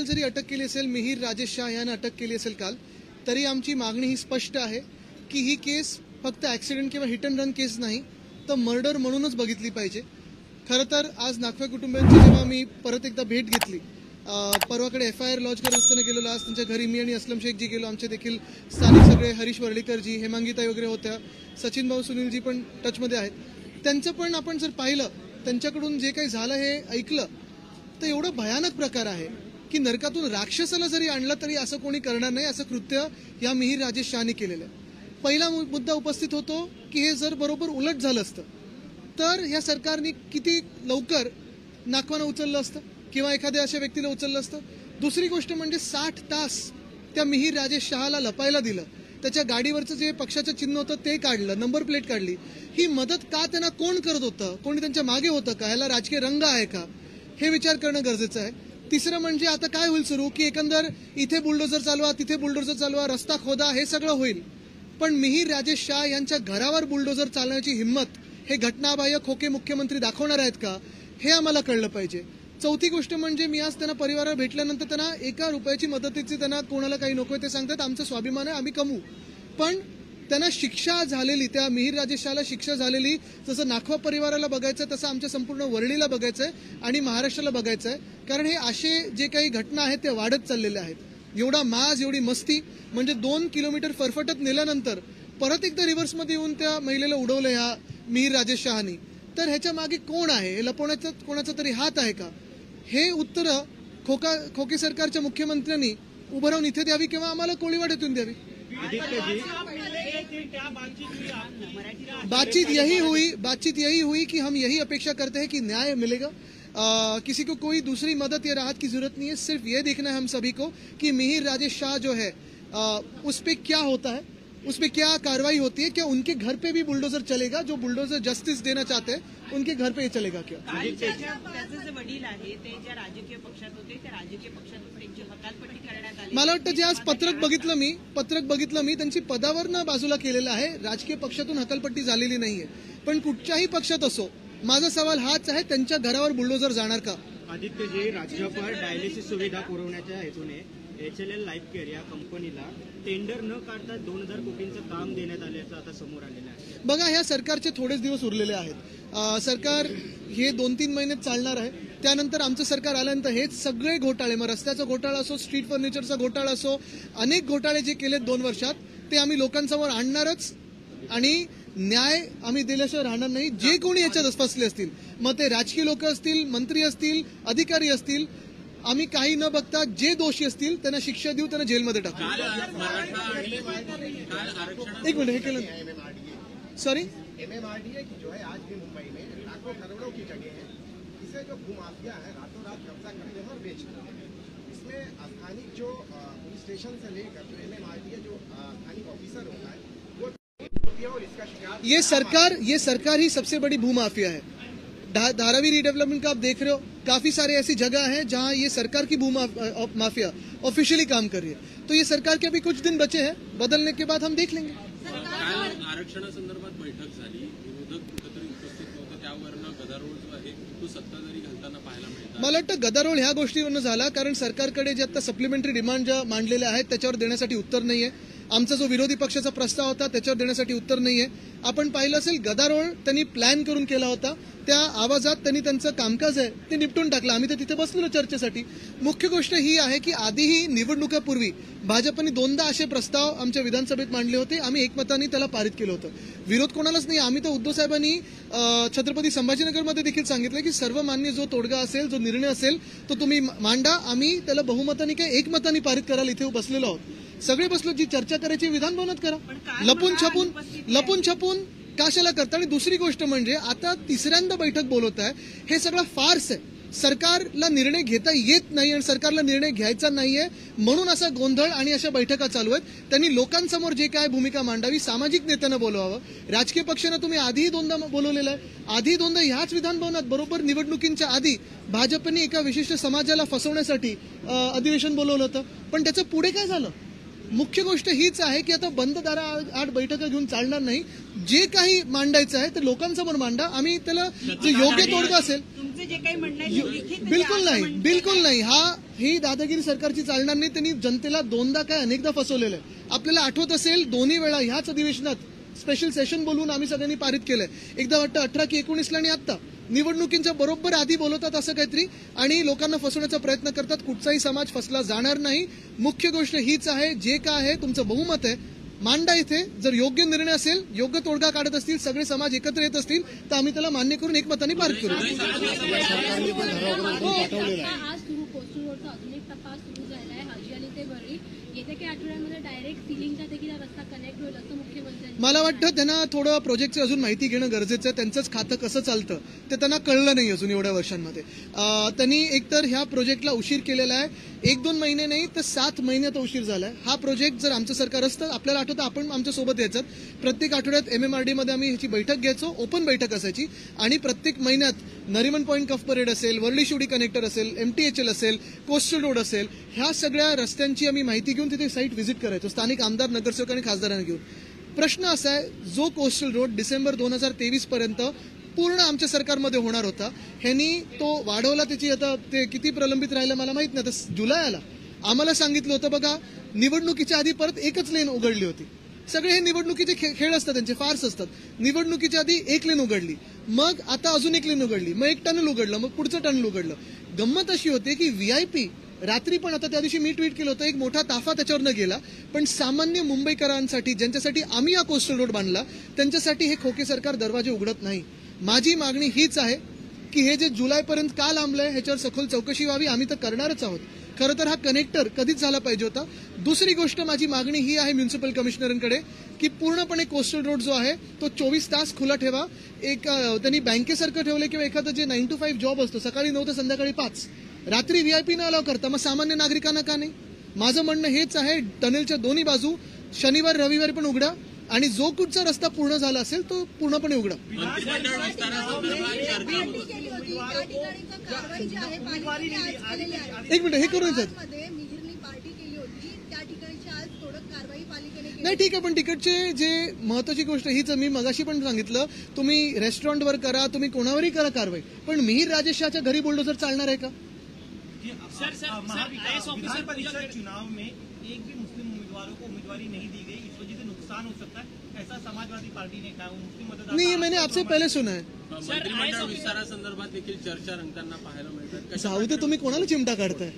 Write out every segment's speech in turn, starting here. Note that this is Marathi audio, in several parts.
काल जरी अटक केली असेल, मिहीर राजेश शाह यांना अटक केली असेल काल, तरी आमची मागणी ही स्पष्ट आहे की ही केस फक्त ऍक्सिडेंट किंवा हिट अँड रन केस नाही तर मर्डर म्हणूनच बघितली पाहिजे. खरं तर आज नाखवे कुटुंबियांची जेव्हा मी परत एकदा भेट घेतली, परवाकडे FIR लॉन्च करत असताना गेलेलो, आज त्यांच्या घरी मी आणि असलम शेखजी गेलो. आमचे देखील स्थानिक सगळे हरीश वर्लीकरजी, हेमांगीताई वगैरे होत्या, सचिन भाऊ सुनीलजी पण टचमध्ये आहेत. त्यांचं पण आपण जर पाहिलं, त्यांच्याकडून जे काही झालं हे ऐकलं तर एवढं भयानक प्रकार आहे की नरकातून राक्षसाला जरी आणलं तरी असं कोणी करणार नाही. असं कृत्य या मिहीर राजेश शाहने केलेलं आहे. पहिला मुद्दा उपस्थित होतो की हे जर बरोबर उलट झालं असतं तर या सरकारने किती लवकर नाखवानं उचललं असतं किंवा एखाद्या अशा व्यक्तीला उचललं असतं. दुसरी गोष्ट म्हणजे 60 तास त्या मिहीर राजेश शहाला लपायला दिलं. त्याच्या गाडीवरचं जे पक्षाचं चिन्ह होतं ते काढलं, नंबर प्लेट काढली. ही मदत का त्यांना कोण करत होतं, कोणी त्यांच्या मागे होतं का, ह्याला राजकीय रंग आहे का, हे विचार करणं गरजेचं आहे. तिसरं म्हणजे आता काय होईल सुरू की एकंदर इथे बुलडोझर चालवा, तिथे बुलडोझर चालवा, रस्ता खोदा, हे सगळं होईल. पण मिहीर राजेश शाह यांच्या घरावर बुलडोझर चालण्याची हिंमत हे घटनाबाह्य खोके मुख्यमंत्री दाखवणार आहेत का, हे आम्हाला कळलं पाहिजे. चौथी गोष्ट म्हणजे मी आज त्यांना परिवाराला भेटल्यानंतर त्यांना 1 रुपयाची मदतीची त्यांना कोणाला काही नकोय ते सांगतात. आमचा स्वाभिमान आहे, आम्ही कमवू. पण त्यांना शिक्षा झालेली, त्या मिहीर राजेश शाहला शिक्षा झालेली, जसं नाखवा परिवाराला बघायचं तसं आमच्या संपूर्ण वरळीला बघायचंय आणि महाराष्ट्राला बघायचंय. कारण हे असे जे काही घटना आहेत ते वाढत चाललेले आहेत. एवढा माज, एवढी मस्ती, म्हणजे 2 किलोमीटर फरफटत नेल्यानंतर परत एकदा रिव्हर्समध्ये येऊन त्या महिलेला उडवलं ह्या मिहीर राजेश शाहनी. तर ह्याच्या मागे कोण आहे, हे लपवण्याचा कोणाचा तरी हात आहे का, हे उत्तर खोके सरकारच्या मुख्यमंत्र्यांनी उभं राहून इथे द्यावी किंवा आम्हाला कोळीवाड्यातून द्यावी. बातचीत यही हुई कि हम यही अपेक्षा करते हैं कि न्याय मिलेगा. किसी को कोई दूसरी मदद या राहत की जरूरत नहीं है. सिर्फ ये देखना है हम सभी को कि मिहीर राजेश शाह जो है उस पर क्या होता है, उस पर क्या कार्रवाई होती है. क्या उनके घर पे भी बुलडोजर चलेगा, जो बुलडोजर जस्टिस देना चाहते हैं उनके घर पे चलेगा क्या. वडील आहे ते ज्या राजकीय पक्षात होते त्या राजकीय पक्षातून त्यांची हकालपट्टी करण्यात आली. मला वाटतं जे आज पत्रक बघितलं मी त्यांची पदावरनं बाजूला केलेलं आहे. राजकीय पक्षातून हकालपट्टी झालेली नाहीये. पण कुठच्याही पक्षात असो, माझा सवाल हाच आहे, त्यांच्या घरावर बुलडोजर जाणार का. आदित्यजी, राज्यभर डायलिसिस सुविधा पुरवण्याच्या हेतूने HLL लाईफ केअर या कंपनीला टेंडर न काढता 2000 कोटींचं काम देण्यात आल्याचं आता समोर आलेलं आहे. बघा, ह्या सरकारचे थोडेच दिवस उरलेले आहेत. सरकार हे 2-3 महिन्यात चालणार आहे. त्यानंतर आमचं सरकार आल्यानंतर हेच सगळे घोटाळे, मग रस्त्याचा घोटाळा असो, स्ट्रीट फर्निचरचा घोटाळा असो, अनेक घोटाळे जे केलेत 2 वर्षात ते आम्ही लोकांसमोर आणणारच आणि न्याय आम्ही दिल्याशिवाय राहणार नाही. जे कोणी याच्यात फसले असतील, मग ते राजकीय लोक असतील, मंत्री असतील, अधिकारी असतील, आम्ही काही न बघता जे दोषी असतील त्यांना शिक्षा देऊ, त्यांना जेलमध्ये टाकू. एक मिनिट, हे केलं सॉरी MMRDA की जो है आज भी मुंबई में लाखों करोड़ों की जगह है, इसे जो भूमाफिया है रातों रात कब्जा करते हैं और बेचते हैं. इसमें स्थानिक जो पुलिस स्टेशन से लेकर जो MMRDA जो स्थानिक ऑफिसर होता है वो और इसका शिकार. ये सरकार ही सबसे बड़ी भूमाफिया है. धारावी रीडेवलपमेंट का आप देख रहे हो, काफी सारे ऐसी जगह हैं जहां ये सरकार की भूमाफिया ऑफिशियली काम कर रही है. तो ये सरकार के अभी कुछ दिन बचे हैं, बदलने के बाद हम देख लेंगे. आरक्षणासंदर्भात बैठक झाली, विरोधक कुठेतरी उपस्थित नव्हते, त्यावरनं गदारोळ जो आहे तो सत्ताधारी घालताना पाहायला मिळतात. मला वाटतं गदारोळ ह्या गोष्टीवरनं झाला कारण सरकारकडे जे आता सप्लिमेंटरी डिमांड ज्या मांडलेल्या आहेत त्याच्यावर देण्यासाठी उत्तर नाहीये. आमचा जो विरोधी पक्षाचा प्रस्ताव होता त्याच्यावर देण्यासाठी उत्तर नाहीये. आपण पाहिलं असेल, गदारोळ त्यांनी प्लॅन करून केला होता. त्या आवाजात त्यांनी त्यांचं कामकाज आहे ते निपटून टाकलं. आम्ही तर तिथे बसलेलो चर्चेसाठी. मुख्य गोष्ट ही आहे की आधीही निवडणुकापूर्वी भाजपने 2दा असे प्रस्ताव आमच्या विधानसभेत मांडले होते. आम्ही एकमताने त्याला पारित केलं होतं. विरोध कोणालाच नाही. आम्ही तर उद्धव साहेबांनी छत्रपती संभाजीनगरमध्ये देखील सांगितलं की सर्वमान्य जो तोडगा असेल, जो निर्णय असेल तो तुम्ही मांडा, आम्ही त्याला बहुमताने काय एकमताने पारित करायला इथे बसलेलो आहोत. सगळे बसलो. जी चर्चा करायची विधान भवनात करा. लपून छपून कशाला करता. आणि दुसरी गोष्ट म्हणजे आता 3ऱ्यांदा बैठक बोलवत आहे, हे सगळं फार्स आहे. सरकारला निर्णय घेता येत नाही आणि सरकारला निर्णय घ्यायचा नाहीये म्हणून असा गोंधळ आणि अशा बैठका चालू आहेत. त्यांनी लोकांसमोर जे काय भूमिका मांडावी, सामाजिक नेत्यांना बोलवावं. राजकीय पक्षांना तुम्ही आधीही 2दा बोलवलेलं आहे. आधी 2दा ह्याच विधान भवनात बरोबर निवडणुकींच्या आधी भाजपने एका विशिष्ट समाजाला फसवण्यासाठी अधिवेशन बोलवलं होतं. पण त्याचं पुढे काय झालं. मुख्य गोष्ट हीच आहे की आता बंद दाराआड बैठका घेऊन चालणार नाही. जे काही मांडायचं आहे ते लोकांसमोर मांडा. आम्ही त्याला जे योग्य तोडगा असेल, तुमचे जे काही म्हणणं आहे बिलकुल नाही. ही दादागिरी सरकारची चालणार नाही. त्यांनी जनतेला दोनदा काय अनेकदा फसवलेलं आहे. आपल्याला आठवत असेल 2 वेळा ह्याच अधिवेशनात स्पेशल सेशन बोलून आम्ही सगळ्यांनी पारित केलंय. एकदा वाटतं 18 की 19ला आणि आता निवडणुकींच्या बरोबर आधी बोलवतात असं काहीतरी आणि लोकांना फसवण्याचा प्रयत्न करतात. कुठचाही समाज फसला जाणार नाही. मुख्य गोष्ट हीच आहे, जे काय आहे तुमचं बहुमत आहे मांडा इथे. जर योग्य निर्णय असेल, योग्य तोडगा काढत असतील, सगळे समाज एकत्र येत असतील तर आम्ही त्याला मान्य करून एकमताने पारित करू. आज सुरू कोस्टल रोडचा अजून एक टप्पा सुरू झाला आहे. हाजी आणि ते वरळी येत्या काही आठवड्यामध्ये डायरेक्ट सिलिंगचा देखील रस्ता कनेक्ट होईल असं मुख्यमंत्र्यांनी. मला वाटतं त्यांना थोडं प्रोजेक्टची अजून माहिती घेणं गरजेचं आहे. त्यांचंच खातं कसं चालतं ते त्यांना कळलं नाही अजून एवढ्या वर्षांमध्ये. त्यांनी एकतर ह्या प्रोजेक्टला उशीर केलेला आहे. 1-2 महिने नाही तर 7 महिन्यात उशीर झालाय. हा प्रोजेक्ट जर आमचं सरकार असतं, आपल्याला आठवतं आपण आमच्या सोबत यायचं. प्रत्येक आठवड्यात MMRD मध्ये आम्ही ह्याची बैठक घ्यायचो, ओपन बैठक असायची आणि प्रत्येक महिन्यात नरिमन पॉईंट कफ परेड असेल, वरळी शिवडी कनेक्टर असेल, MTHL असेल, कोस्टल रोड असेल, ह्या सगळ्या रस्त्यांची आम्ही माहिती घेऊन तिथे साईट व्हिजिट करायचो स्थानिक आमदार, नगरसेवक आणि खासदारांना घेऊन. प्रश्न असा आहे, जो कोस्टल रोड डिसेंबर 2023 पर्यंत पूर्ण आमच्या सरकारमध्ये होणार होता, ह्यांनी तो वाढवला. त्याची आता ते किती प्रलंबित राहिलं मला माहित नाही. आता जुलै आला, आम्हाला सांगितलं होतं बघा निवडणुकीच्या आधी परत एकच लेन उघडली होती. सगळे हे निवडणुकीचे खेळ असतात, त्यांचे फार्स असतात. निवडणुकीच्या आधी एक लेन उघडली, मग आता अजून एक लेन उघडली, मग एक टनल उघडलं, मग पुढचं टनल उघडलं. गंमत अशी होते की VIP रात्री पण, आता त्या दिवशी मी ट्विट केलं होतं, एक मोठा ताफा त्याच्यावरनं गेला. पण सामान्य मुंबईकरांसाठी, ज्यांच्यासाठी आम्ही हा कोस्टल रोड बांधला, त्यांच्यासाठी हे खोके सरकार दरवाजे उघडत नाही. माझी मागणी हीच आहे की हे जे जुलैपर्यंत का लांबलंय ह्याच्यावर सखोल चौकशी व्हावी. आम्ही तर करणारच आहोत. खरं तर हा कनेक्टर कधीच झाला पाहिजे होता. दुसरी गोष्ट माझी मागणी ही आहे म्युन्सिपल कमिशनरांकडे की पूर्णपणे कोस्टल रोड जो आहे तो 24 तास खुला ठेवा. एक त्यांनी बँकेसारखं ठेवलं किंवा एखादं जे 9 to 5 जॉब असतो, सकाळी 9 ते संध्याकाळी 5, रात्री VIP न अलाव करता, मग सामान्य नागरिकांना का नाही? माझं म्हणणं हेच आहे, टनेलच्या दोन्ही बाजू शनिवार रविवारी पण उघडा आणि जो कुठचा रस्ता पूर्ण झाला असेल तो पूर्णपणे उघडा. एक मिनिट, हे करून नाही ठीक आहे. पण तिकडचे जे महत्वाची गोष्ट हीच, मी मगाशी पण सांगितलं, तुम्ही रेस्टॉरंटवर करा, तुम्ही कोणावरही करा कारवाई, पण मिहीर राजेश शहाच्या घरी बुलडोझर चालणार आहे का? विधान परिषद चुनाव में एक भी मुस्लिम उम्मीदवारों को उम्मीदवारी नहीं दी गई, इस वजह से नुकसान हो सकता है, ऐसा समाजवादी पार्टी ने कहा. मुस्लिम मतदाता नहीं, मैंने आपसे पहले सुना है. मंत्रिमंडळ विस्तारासंदर्भात देखील चर्चा रंगताना पाहायला मिळतात. जाऊ दे, तुम्ही कोणाला चिमटा काढताय?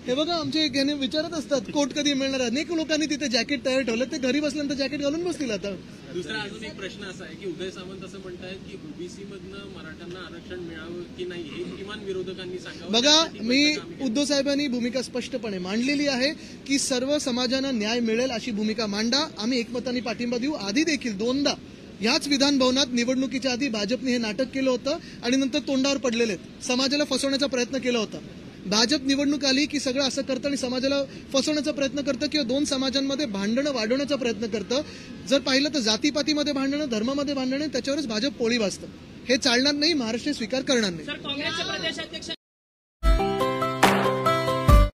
हे बघा, आमचे याने विचारत असतात कोट कधी मिळणार. अनेक लोकांनी तिथे जॅकेट तयार ठेवलं, ते घरी बसल्यानंतर जॅकेट घालून बसतील. आता दुसरा अजून एक प्रश्न असा आहे की उदय सामंत असं म्हणतायत की ओबीसी मधनं मराठ्यांना आरक्षण मिळावं की नाही हे किमान विरोधकांनी सांगावं. बघा, मी उद्धव साहेबांनी भूमिका स्पष्टपणे मांडलेली आहे की सर्व समाजांना न्याय मिळेल अशी भूमिका मांडा. आम्ही एकमताने पाठिंबा देऊ. आधी देखील 2दा याच विधान भवनात निवडणुकीच्या आधी भाजपने हे नाटक केलं होतं आणि नंतर तोंडावर पडलेले, समाजाला फसवण्याचा प्रयत्न केला होता. भाजप निवडणूक आली की सगळं असं करतं आणि समाजाला फसवण्याचा प्रयत्न करतं किंवा 2 समाजांमध्ये भांडणं वाढवण्याचा प्रयत्न करतं. जर पाहिलं तर जातीपातीमध्ये भांडणं, धर्मामध्ये भांडणं, त्याच्यावरच भाजप पोळी वाजतं. हे चालणार नाही. महाराष्ट्र स्वीकार करणार नाही.